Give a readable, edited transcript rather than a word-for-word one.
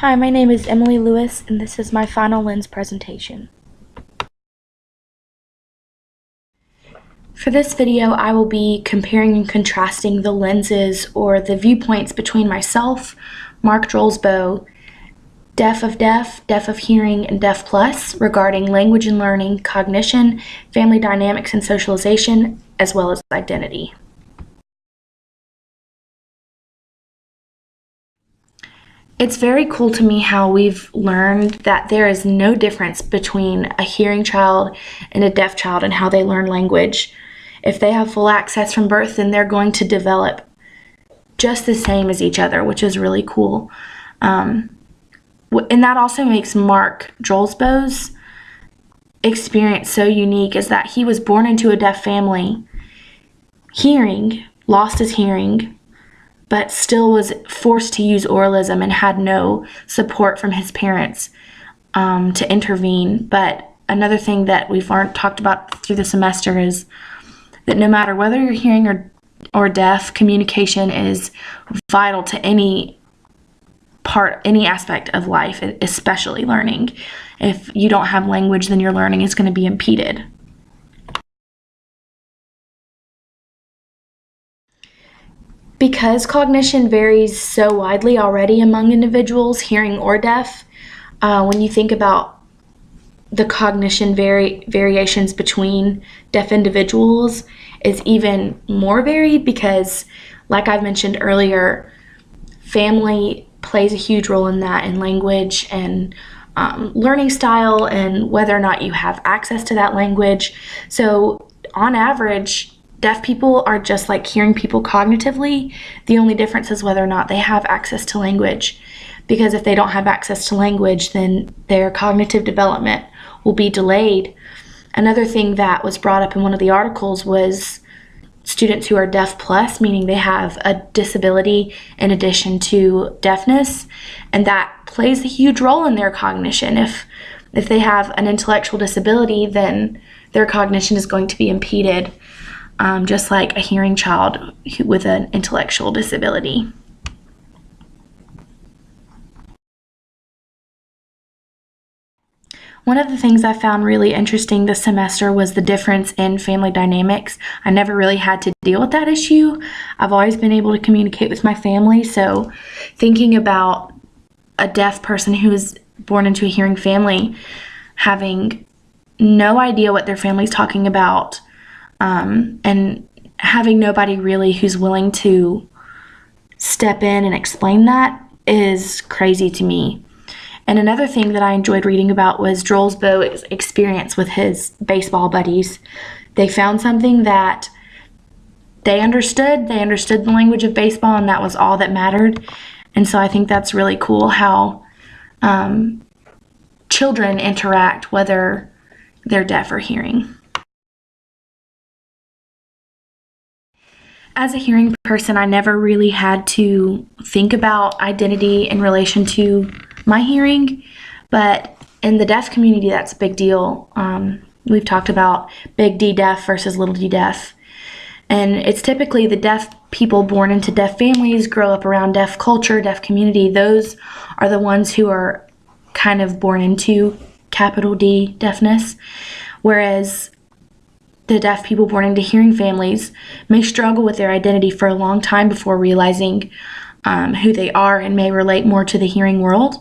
Hi, my name is Emily Lewis, and this is my final lens presentation. For this video, I will be comparing and contrasting the lenses or the viewpoints between myself, Mark Drolsbo, deaf of deaf, deaf of hearing, and deaf plus regarding language and learning, cognition, family dynamics and socialization, as well as identity. It's very cool to me how we've learned that there is no difference between a hearing child and a deaf child in how they learn language. If they have full access from birth, then they're going to develop just the same as each other, which is really cool. And that also makes Mark Drolsbo's experience so unique, is that he was born into a deaf family, lost his hearing, but still was forced to use oralism and had no support from his parents to intervene. But another thing that we've talked about through the semester is that no matter whether you're hearing or deaf, communication is vital to any aspect of life, especially learning. If you don't have language, then your learning is going to be impeded. Because cognition varies so widely already among individuals, hearing or deaf, when you think about the cognition variations between deaf individuals is even more varied because, like I mentioned earlier, family plays a huge role in that, in language and learning style and whether or not you have access to that language. So on average, deaf people are just like hearing people cognitively. The only difference is whether or not they have access to language. Because if they don't have access to language, then their cognitive development will be delayed. Another thing that was brought up in one of the articles was students who are deaf plus, meaning they have a disability in addition to deafness, and that plays a huge role in their cognition. If they have an intellectual disability, then their cognition is going to be impeded. Just like a hearing child with an intellectual disability. One of the things I found really interesting this semester was the difference in family dynamics. I never really had to deal with that issue. I've always been able to communicate with my family, so thinking about a deaf person who is born into a hearing family having no idea what their family's talking about, and having nobody really who's willing to step in and explain that is crazy to me. And another thing that I enjoyed reading about was Drolsbo's experience with his baseball buddies. They found something that they understood. They understood the language of baseball, and that was all that mattered. And so I think that's really cool how children interact, whether they're deaf or hearing. As a hearing person, I never really had to think about identity in relation to my hearing, but in the deaf community, that's a big deal. We've talked about big D deaf versus little d deaf, and it's typically the deaf people born into deaf families, grow up around deaf culture, deaf community. Those are the ones who are kind of born into capital D deafness, whereas the deaf people born into hearing families may struggle with their identity for a long time before realizing who they are and may relate more to the hearing world.